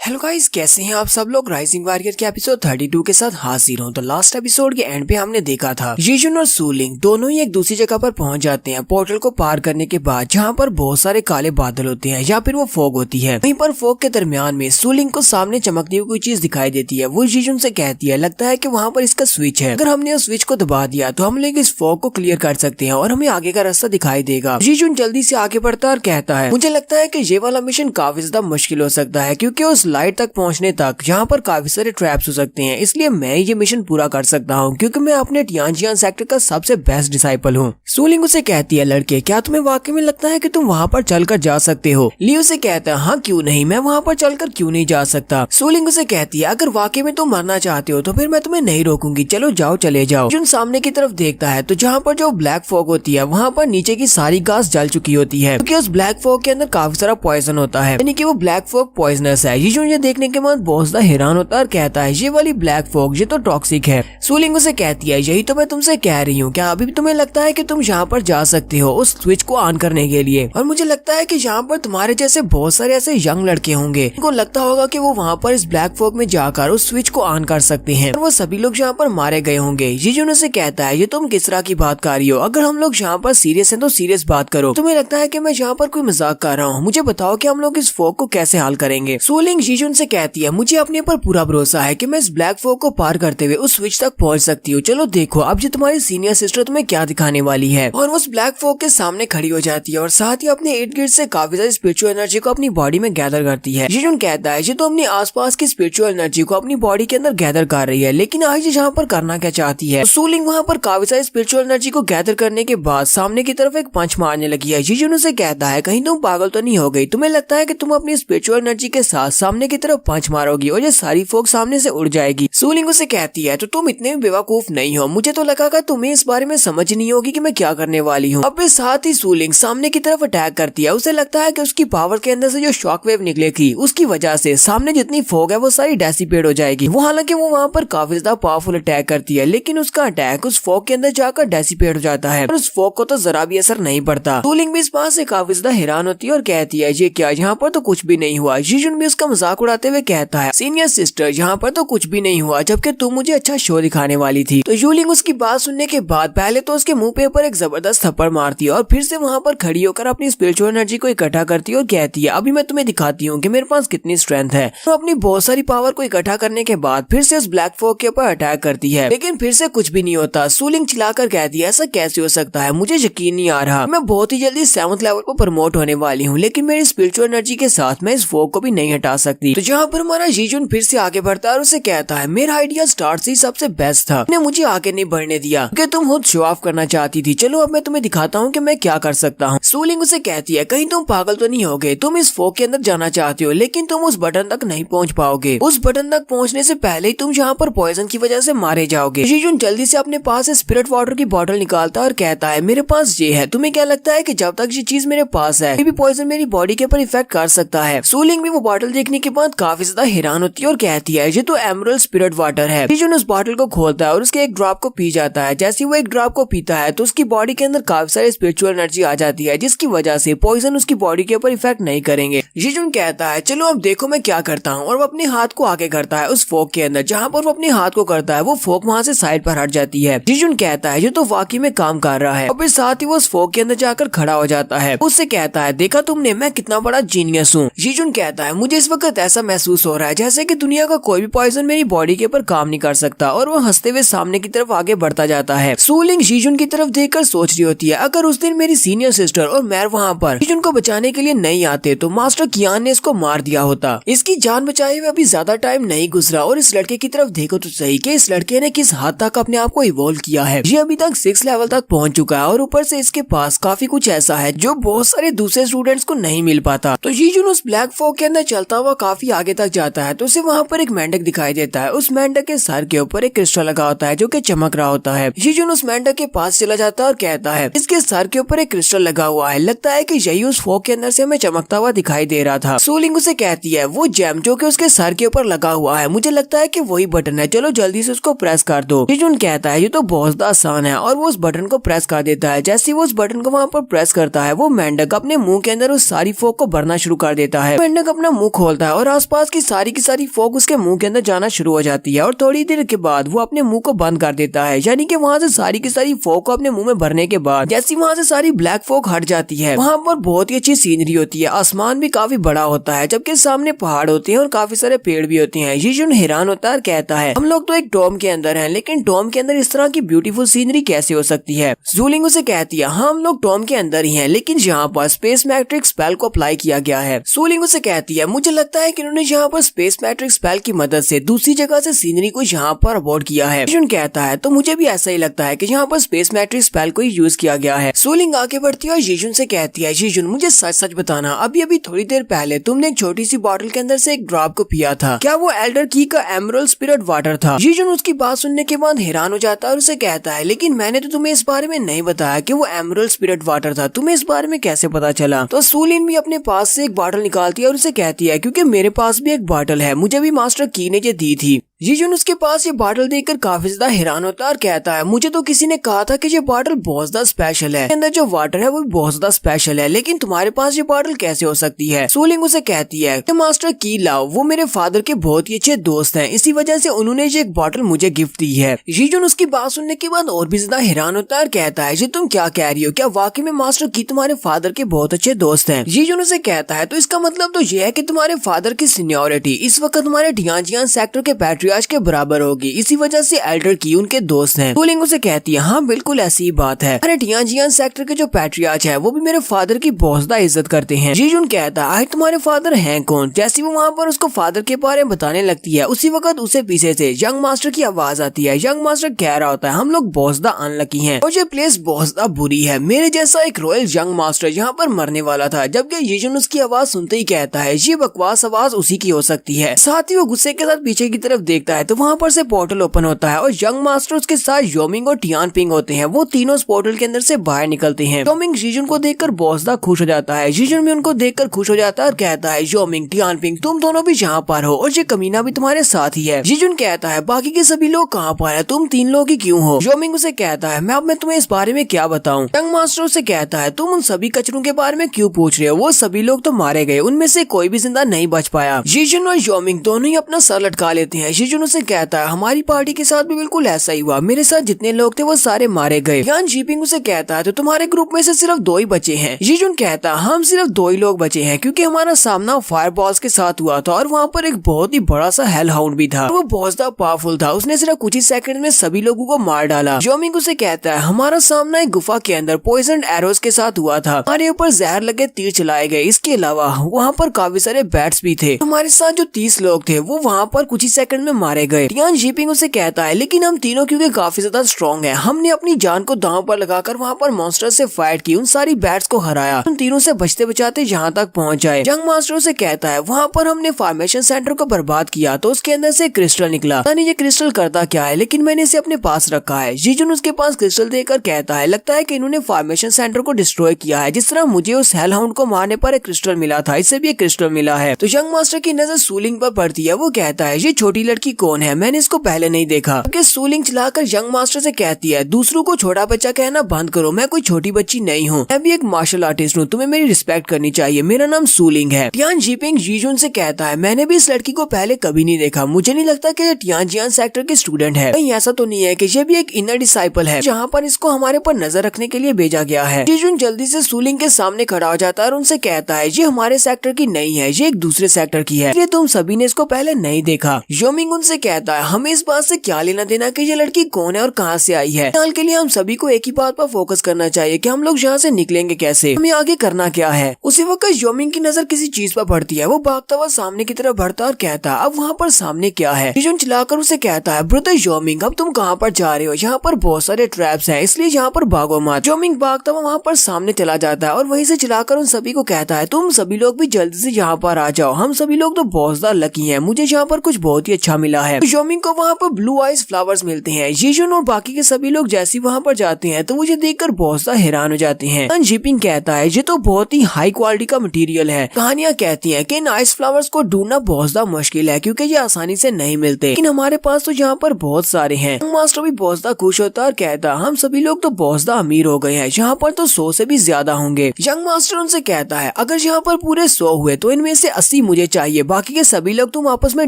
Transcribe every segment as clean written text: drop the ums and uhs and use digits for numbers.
Hello guys, कैसे हैं आप सब लोग। राइजिंग वॉरियर के एपिसोड 32 के साथ हाजिर हूं। तो लास्ट एपिसोड के एंड पे हमने देखा था जीजुन और सूलिंग दोनों ही एक दूसरी जगह पर पहुंच जाते हैं पोर्टल को पार करने के बाद, जहां पर बहुत सारे काले बादल होते हैं या फिर वो फॉग होती है। वहीं पर फॉग के दरमियान में सूलिंग को सामने चमकती हुई कोई चीज दिखाई देती है। वो जीजुन से कहती है लगता है कि वहाँ पर इसका स्विच है, अगर हमने उस स्विच को दबा दिया तो हम लोग इस फॉग को क्लियर कर सकते हैं और हमें आगे का रास्ता दिखाई देगा। जीजुन जल्दी से आगे बढ़ता है और कहता है मुझे लगता है कि ये वाला मिशन काफी ज्यादा मुश्किल हो सकता है, क्योंकि उस लाइट तक पहुंचने तक जहां पर काफी सारे ट्रैप्स हो सकते हैं, इसलिए मैं ये मिशन पूरा कर सकता हूं क्योंकि मैं अपने टियानजियान सेक्टर का सबसे बेस्ट डिसाइपल हूं। सूलिंग उसे कहती है लड़के, क्या तुम्हें वाकई में लगता है कि तुम वहां पर चलकर जा सकते हो। लियो से कहता है हाँ क्यों नहीं, मैं वहां पर चलकर क्यों नहीं जा सकता। सूलिंग उसे कहती है अगर वाकई में तुम मरना चाहते हो तो फिर मैं तुम्हें नहीं रोकूंगी, चलो जाओ चले जाओ। जुन सामने की तरफ देखता है तो जहाँ पर जो ब्लैक फॉग होती है वहाँ पर नीचे की सारी घास जल चुकी होती है, क्योंकि उस ब्लैक फॉग के अंदर काफी सारा पॉइजन होता है, यानी कि वो ब्लैक फॉग पॉइजनस है। ये देखने के बाद बहुत ज्यादा हैरान होता है और कहता है ये वाली ब्लैक फॉग ये तो टॉक्सिक है। सूलिंग उसे कहती है यही तो मैं तुमसे कह रही हूँ, क्या अभी भी तुम्हें लगता है कि तुम यहाँ पर जा सकते हो उस स्विच को ऑन करने के लिए। और मुझे लगता है कि यहाँ पर तुम्हारे जैसे बहुत सारे ऐसे यंग लड़के होंगे, उनको लगता होगा कि वो वहाँ पर इस ब्लैक फॉग में जाकर उस स्विच को ऑन कर सकते हैं और वो सभी लोग यहाँ पर मारे गए होंगे। जीजुन उसे कहता है ये तुम किस तरह की बात कर रही हो, अगर हम लोग यहाँ पर सीरियस हैं तो सीरियस बात करो, तुम्हें लगता है कि मैं यहाँ पर कोई मजाक कर रहा हूँ, मुझे बताओ कि हम लोग इस फॉग को कैसे हल करेंगे। सूलिंग जीजुन से कहती है मुझे अपने पर पूरा भरोसा है कि मैं इस ब्लैक फॉग को पार करते हुए उस स्विच तक पहुंच सकती हूँ। चलो देखो अब ये तुम्हारी सीनियर सिस्टर तुम्हें क्या दिखाने वाली है। और वो उस ब्लैक फॉग के सामने खड़ी हो जाती है और साथ ही अपने 8 गिर्ड से काफी सारी स्पिरिचुअल एनर्जी को अपनी बॉडी में गैदर करती है। जीजुन कहता है ये तो अपने आसपास की स्पिरिचुअल एनर्जी को अपनी बॉडी के अंदर गैदर कर रही है, लेकिन आज ये यहाँ पर करना क्या चाहती है। तो सूलिंग वहाँ पर काफी सारी स्पिरिचुअल एनर्जी को गैदर करने के बाद सामने की तरफ एक पंच मारने लगी है। जीजुन उसे कहता है कहीं तुम पागल तो नहीं हो गई, तुम्हें लगता है कि तुम अपनी स्पिरिचुअल एनर्जी के साथ सामने की तरफ पंच मारोगी और ये सारी फॉग सामने से उड़ जाएगी। सूलिंग उसे कहती है तो तुम इतने भी बेवकूफ नहीं हो, मुझे तो लगा कि तुम्हें इस बारे में समझ नहीं होगी कि मैं क्या करने वाली हूँ। अब साथ ही सूलिंग सामने की तरफ अटैक करती है। उसे लगता है कि उसकी पावर के अंदर से जो शॉक वेव निकलेगी उसकी वजह से सामने जितनी फॉग है वो सारी डेसिपेट हो जाएगी। वो हालांकि वो वहाँ पर काफी ज्यादा पावरफुल अटैक करती है, लेकिन उसका अटैक उस फॉग के अंदर जाकर डेसिपेट हो जाता है और उस फॉग को तो जरा भी असर नहीं पड़ता। सूलिंग भी इस बात से काफी ज्यादा हैरान होती है और कहती है ये क्या, यहाँ पर तो कुछ भी नहीं हुआ। जीजुन भी उसका मजाक उड़ाते हुए कहता है सीनियर सिस्टर यहाँ पर तो कुछ भी नहीं हुआ, जबकि तुम मुझे अच्छा शो दिखाने वाली थी। तो यूलिंग उसकी बात सुनने के बाद पहले तो उसके मुंह पे ऊपर एक जबरदस्त थप्पड़ मारती है और फिर से वहाँ पर खड़ी होकर अपनी स्पिरिचुअल एनर्जी को इकट्ठा करती है और कहती है अभी मैं तुम्हें दिखाती हूँ कि मेरे पास कितनी स्ट्रेंथ है। तो अपनी बहुत सारी पावर को इकट्ठा करने के बाद फिर से उस ब्लैक फॉग के ऊपर अटैक करती है, लेकिन फिर से कुछ भी नहीं होता। सूलिंग चिल्लाकर कहती है ऐसा कैसे हो सकता है, मुझे यकीन नहीं आ रहा, मैं बहुत ही जल्दी 7th लेवल पर प्रमोट होने वाली हूँ, लेकिन मेरी स्पिरिचुअल एनर्जी के साथ मैं इस फॉग को भी नहीं हटा सकती। तो जहाँ पर हमारा जीजुन फिर से आगे बढ़ता है और उसे कहता है मेरा आइडिया स्टार्ट से सबसे बेस्ट था, मुझे आगे नहीं बढ़ने दिया कि तुम खुद शो ऑफ करना चाहती थी, चलो अब मैं तुम्हें दिखाता हूँ कि मैं क्या कर सकता हूँ। सूलिंग उसे कहती है कहीं तुम पागल तो नहीं हो गए, तुम इस फॉग के अंदर जाना चाहते हो लेकिन तुम उस बटन तक नहीं पहुँच पाओगे, उस बटन तक पहुँचने से पहले ही तुम यहाँ पर पॉइजन की वजह से मारे जाओगे। जीजुन जल्दी से अपने पास स्पिरिट वाटर की बोतल निकालता है और कहता है मेरे पास ये है, तुम्हें क्या लगता है कि जब तक ये चीज मेरे पास है भी पॉइजन मेरी बॉडी के ऊपर इफेक्ट कर सकता है। सूलिंग भी वो बोतल देखने के बाद काफी ज्यादा हैरान होती है और कहती है ये तो एमरल्ड स्पिरिट वाटर है। जीजुन उस बोतल को खोलता है और उसके एक ड्रॉप को पी जाता है। जैसे वो एक ड्रॉप को पीता है तो उसकी बॉडी के अंदर काफी सारी स्पिरिचुअल एनर्जी आ जाती है, जिसकी वजह से पॉइजन उसकी बॉडी के ऊपर इफेक्ट नहीं करेंगे। जीजुन कहता है चलो अब देखो मैं क्या करता हूँ, और वो अपने हाथ को आगे करता है उस फॉग के अंदर। जहाँ पर वो अपने हाथ को करता है वो फॉग वहाँ से साइड पर हट जाती है। जीजुन कहता है ये तो वाकई में काम कर रहा है और फिर साथ ही वो उस फॉग के अंदर जाकर खड़ा हो जाता है। उससे कहता है देखा तुमने मैं कितना बड़ा जीनियस हूँ। जीजुन कहता है मुझे इस वक्त ऐसा महसूस हो रहा है जैसे कि दुनिया का कोई भी पॉइजन मेरी बॉडी के ऊपर काम नहीं कर सकता, और वो हंसते हुए सामने की तरफ आगे बढ़ता जाता है। सूलिंग जीजुन की तरफ देखकर सोच रही होती है अगर उस दिन मेरी सीनियर सिस्टर और मैं वहाँ पर जीजुन को बचाने के लिए नहीं आते तो मास्टर कियान ने इसको मार दिया होता। इसकी जान बचाए हुए अभी ज्यादा टाइम नहीं गुजरा और इस लड़के की तरफ देखो तो सही कि इस लड़के ने किस हद तक अपने आप को इवॉल्व किया है। ये अभी तक 6 लेवल तक पहुँच चुका है और ऊपर से इसके पास काफी कुछ ऐसा है जो बहुत सारे दूसरे स्टूडेंट्स को नहीं मिल पाता। तो जीजुन उस ब्लैक फॉग के अंदर चलता हुआ काफी आगे तक जाता है तो उसे वहाँ पर एक मेंढक दिखाई देता है। उस मेंढक के सर के ऊपर एक क्रिस्टल लगा होता है जो कि चमक रहा होता है। जीजुन उस मेंढक के पास चला जाता है और कहता है इसके सर के ऊपर एक क्रिस्टल लगा हुआ है, लगता है कि यही उस फॉग के अंदर से हमें चमकता हुआ दिखाई दे रहा था। सूलिंग उसे कहती है वो जेम जो कि उसके सर के ऊपर लगा हुआ है, मुझे लगता है कि वही बटन है, चलो जल्दी से उसको प्रेस कर दो। जीजुन कहता है ये तो बहुत ज्यादा आसान है और वो उस बटन को प्रेस कर देता है। जैसे वो उस बटन को वहाँ पर प्रेस करता है वो मेंढक अपने मुंह के अंदर उस सारी फॉग को भरना शुरू कर देता है। मेंढक अपना मुंह खोलता है और आसपास की सारी फॉग उसके मुंह के अंदर जाना शुरू हो जाती है और थोड़ी देर के बाद वो अपने मुंह को बंद कर देता है। यानी कि वहाँ से सारी की सारी फॉग को अपने मुंह में भरने के बाद जैसी वहाँ से सारी ब्लैक फॉग हट जाती है, वहाँ पर बहुत ही अच्छी सीनरी होती है। आसमान भी काफी बड़ा होता है, जबकि सामने पहाड़ होते हैं और काफी सारे पेड़ भी होते हैं। जीजुन हैरान होता है और कहता है हम लोग तो एक डोम के अंदर हैं, लेकिन डोम के अंदर इस तरह की ब्यूटीफुल सीनरी कैसे हो सकती है। ज़ूलिंग उसे कहती है हाँ हम लोग डोम के अंदर ही हैं, लेकिन यहाँ पर स्पेस मैट्रिक्स स्पेल को अप्लाई किया गया है। ज़ूलिंग उसे कहती है मुझे लगता है कि उन्होंने यहाँ पर स्पेस मैट्रिक्स स्पेल की मदद से दूसरी जगह से सीनरी को यहाँ पर अबॉर्ड किया है। जीजुन कहता है तो मुझे भी ऐसा ही लगता है कि यहाँ पर स्पेस मैट्रिक्स स्पेल को यूज किया गया है। ज़ूलिंग आगे बढ़ती है और जीजुन से कहती है जीजुन मुझे सच सच बताना, अभी थोड़ी देर पहले तुमने एक छोटी सी बॉटल के अंदर से एक ड्रॉप को पिया था, क्या वो एल्डर की का एमरल्ड स्पिरिट वाटर था। जीजुन उसकी बात सुनने के बाद हैरान हो जाता है और उसे कहता है लेकिन मैंने तो तुम्हें इस बारे में नहीं बताया कि वो एमरल्ड स्पिरिट वाटर था, तुम्हें इस बारे में कैसे पता चला। तो ज़ूलिंग भी अपने पास से एक बॉटल निकालती है और उसे कहती है क्योंकि मेरे पास भी एक बॉटल है, मुझे भी मास्टर की ने ये दी थी। जीजुन उसके पास ये बॉटल देखकर काफी ज्यादा हैरान होता है और कहता है मुझे तो किसी ने कहा था कि ये बॉटल बहुत ज्यादा स्पेशल है, अंदर जो वाटर है वो भी बहुत ज्यादा स्पेशल है, लेकिन तुम्हारे पास ये बॉटल कैसे हो सकती है। ज़ूलिंग उसे कहती है कि मास्टर की लाओ वो मेरे फादर के बहुत ही अच्छे दोस्त हैं, इसी वजह से उन्होंने ये एक बॉटल मुझे गिफ्ट दी है। जीजुन उसकी बात सुनने के बाद और भी ज्यादा हैरान होता है और कहता है जी तुम क्या कह रही हो, क्या वाकई में मास्टर की तुम्हारे फादर के बहुत अच्छे दोस्त हैं। जीजुन उसे कहता है तो इसका मतलब तो ये है कि तुम्हारे फादर की सीनियोरिटी इस वक्त तुम्हारे टियानजियान सेक्टर के पैट्रियार्च के बराबर होगी, इसी वजह से एल्डर की उनके दोस्त हैं। ज़ूलिंग उसे कहती है हाँ बिल्कुल ऐसी ही बात है, अरे टियानजियान सेक्टर के जो पैट्रियार्च है वो भी मेरे फादर की बहुत ज्यादा इज्जत करते हैं। जीजुन कहता है तुम्हारे फादर हैं कौन। जैसे वो वहाँ पर उसको फादर के बारे में बताने लगती है, उसी वक्त उसे पीछे से यंग मास्टर की आवाज आती है। यंग मास्टर कह रहा होता है हम लोग बहुत ज्यादा अनलकी हैं और ये प्लेस बहुत ज्यादा बुरी है, मेरे जैसा एक रॉयल यंग मास्टर यहाँ पर मरने वाला था। जबकि जीजुन उसकी आवाज सुनते ही कहता है ये बकवास आवाज उसी की हो सकती है। साथ ही वो गुस्से के साथ पीछे की तरफ देखता है तो वहाँ पर से पोर्टल ओपन होता है और यंग मास्टर उसके साथ योमिंग और टियानपिंग होते हैं। वो तीनों इस पोर्टल के अंदर से बाहर निकलते हैं। योमिंग जीजुन को देखकर बहुत ज्यादा खुश हो जाता है। जीजुन भी उनको देखकर खुश हो जाता है और कहता है योमिंग टियानपिंग तुम दोनों भी यहाँ पर हो और ये कमीना भी तुम्हारे साथ ही है। जीजुन कहता है बाकी के सभी लोग कहाँ पर है, तुम तीन लोग ही क्यों हो। योमिंग उसे कहता है मैं तुम्हें इस बारे में क्या बताऊँ। यंग मास्टर उसे कहता है तुम उन सभी कचरों के बारे में क्यों पूछ रहे हो, वो सभी लोग तो मारे गए, उनमें से कोई भी जिंदा नहीं बच पाया। जीजुन और योमिंग दोनों ही अपना सर लटका लेते हैं। जीजुन उसे कहता है हमारी पार्टी के साथ भी बिल्कुल ऐसा ही हुआ, मेरे साथ जितने लोग थे वो सारे मारे गए। यान जीपिंग उसे कहता है तो तुम्हारे ग्रुप में से सिर्फ 2 ही बचे हैं। जीजुन कहता है हम सिर्फ 2 ही लोग बचे हैं क्योंकि हमारा सामना फायरबॉल्स के साथ हुआ था और वहाँ पर एक बहुत ही बड़ा सा हेल हाउंड भी था, वो बहुत ज्यादा पावरफुल था, उसने सिर्फ कुछ ही सेकंड में सभी लोगों को मार डाला। योमिंग उसे कहता है हमारा सामना एक गुफा के अंदर पॉइजन एरोस के साथ हुआ था, हमारे ऊपर जहर लगे तीर चलाए गए, इसके अलावा वहाँ पर काफी सारे बैट्स भी थे। हमारे साथ जो 30 लोग थे वो वहाँ पर कुछ ही सेकंड में मारे गए। यान जीपिंग उसे कहता है लेकिन हम तीनों क्योंकि काफी ज्यादा स्ट्रॉन्ग हैं, हमने अपनी जान को दांव पर लगाकर वहाँ पर मॉन्स्टर से फाइट की, उन सारी बैट्स को हराया, उन तीनों से बचते बचाते यहाँ तक पहुँच जाए। यंग मास्टर से कहता है वहाँ पर हमने फॉर्मेशन सेंटर को बर्बाद किया तो उसके अंदर से क्रिस्टल निकला, पता नहीं ये क्रिस्टल करता क्या है लेकिन मैंने इसे अपने पास रखा है। जीजुन उसके पास क्रिस्टल देकर कहता है लगता है कि इन्होंने फॉर्मेशन सेंटर को डिस्ट्रॉय किया है, जिस तरह मुझे उस हेल हाउंड को मारने पर एक क्रिस्टल मिला था, इससे भी एक क्रिस्टल मिला है। तो यंग मास्टर की नजर ज़ूलिंग पर पड़ती है, वो कहता है ये छोटी लड़की कौन है, मैंने इसको पहले नहीं देखा। ज़ूलिंग चलाकर यंग मास्टर से कहती है दूसरों को छोटा बच्चा कहना बंद करो, मैं कोई छोटी बच्ची नहीं हूँ, मैं भी एक मार्शल आर्टिस्ट हूँ, तुम्हें मेरी रिस्पेक्ट करनी चाहिए, मेरा नाम ज़ूलिंग है। टियान जीपिंग जीजुन से कहता है मैंने भी इस लड़की को पहले कभी नहीं देखा, मुझे नहीं लगता कि ये टियानजियान सेक्टर की स्टूडेंट है, कहीं ऐसा तो नहीं है कि ये भी एक इनर डिसाइपल है जहाँ पर इसको हमारे पर नजर रखने के लिए भेजा गया है। जीजुन जल्दी से ज़ूलिंग के सामने खड़ा हो जाता है और उनसे कहता है ये हमारे सेक्टर की नहीं है, ये एक दूसरे सेक्टर की है, इसलिए तुम सभी ने इसको पहले नहीं देखा। योमिंग उनसे कहता है हमें इस बात से क्या लेना देना कि ये लड़की कौन है और कहाँ से आई है, फिलहाल के लिए हम सभी को एक ही बात पर फोकस करना चाहिए कि हम लोग यहाँ से निकलेंगे कैसे, हमें आगे करना क्या है। उसी वक्त योमिंग की नजर किसी चीज पर पड़ती है, वो भागता हुआ सामने की तरफ बढ़ता और कहता है अब वहाँ पर सामने क्या है। जीजुन चिल्लाकर उसे कहता है ब्रदर योमिंग अब तुम कहाँ पर जा रहे हो, यहाँ पर बहुत सारे ट्रैप्स हैं, इसलिए यहाँ पर भागो मत। योमिंग भागता हुआ वहाँ पर सामने चला जाता है और वहीं से चिल्लाकर उन सभी को कहता है तुम सभी लोग भी जल्दी से यहाँ पर आ जाओ, हम सभी लोग तो बहुत ज्यादा लकी हैं, मुझे यहाँ पर कुछ बहुत ही अच्छा मिला है। योमिंग को वहाँ पर ब्लू आइज फ्लावर्स मिलते हैं। जीजुन और बाकी के सभी लोग जैसे वहाँ पर जाते हैं तो मुझे देखकर बहुत ज्यादा हैरान हो जाते हैं। जीपिंग कहता है ये तो बहुत ही हाई क्वालिटी का मटेरियल है। कहानियां कहती हैं कि इन आइस फ्लावर्स को ढूंढना बहुत ज्यादा मुश्किल है क्योंकि ये आसानी से नहीं मिलते, लेकिन हमारे पास तो यहाँ पर बहुत सारे हैं। मास्टर भी बहुत ज्यादा खुश होता है और कहता हम सभी लोग तो बहुत ज्यादा अमीर हो गए हैं, यहाँ पर तो 100 से भी ज्यादा होंगे। यंग मास्टर उनसे कहता है अगर यहाँ पर पूरे 100 हुए तो इनमें से 80 ही मुझे चाहिए, बाकी के सभी लोग तुम आपस में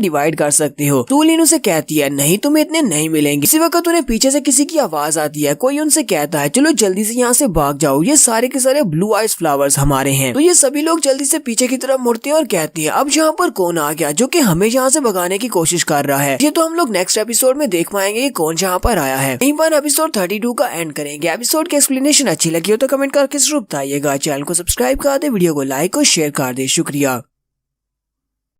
डिवाइड कर सकते हो। सूलिन उसे कहती है नहीं, तुम्हें इतने नहीं मिलेंगे। इसी वक्त उन्हें पीछे से किसी की आवाज आती है। कोई उनसे कहता है चलो जल्दी से यहाँ से भाग जाओ, ये सारे के सारे ब्लू आइस फ्लावर्स हमारे हैं। तो ये सभी लोग जल्दी से पीछे की तरफ मुड़ते हैं और कहती है अब यहाँ पर कौन आ गया जो कि हमें यहाँ से भगाने की कोशिश कर रहा है। ये तो हम लोग नेक्स्ट एपिसोड में देख पाएंगे कि कौन यहाँ पर आया है। यहीं पर एपिसोड 32 का एंड करेंगे। एपिसोड की एक्सप्लेनेशन अच्छी लगी हो तो कमेंट करके जरूर बताइएगा। चैनल को सब्सक्राइब कर दे, वीडियो को लाइक और शेयर कर दे। शुक्रिया।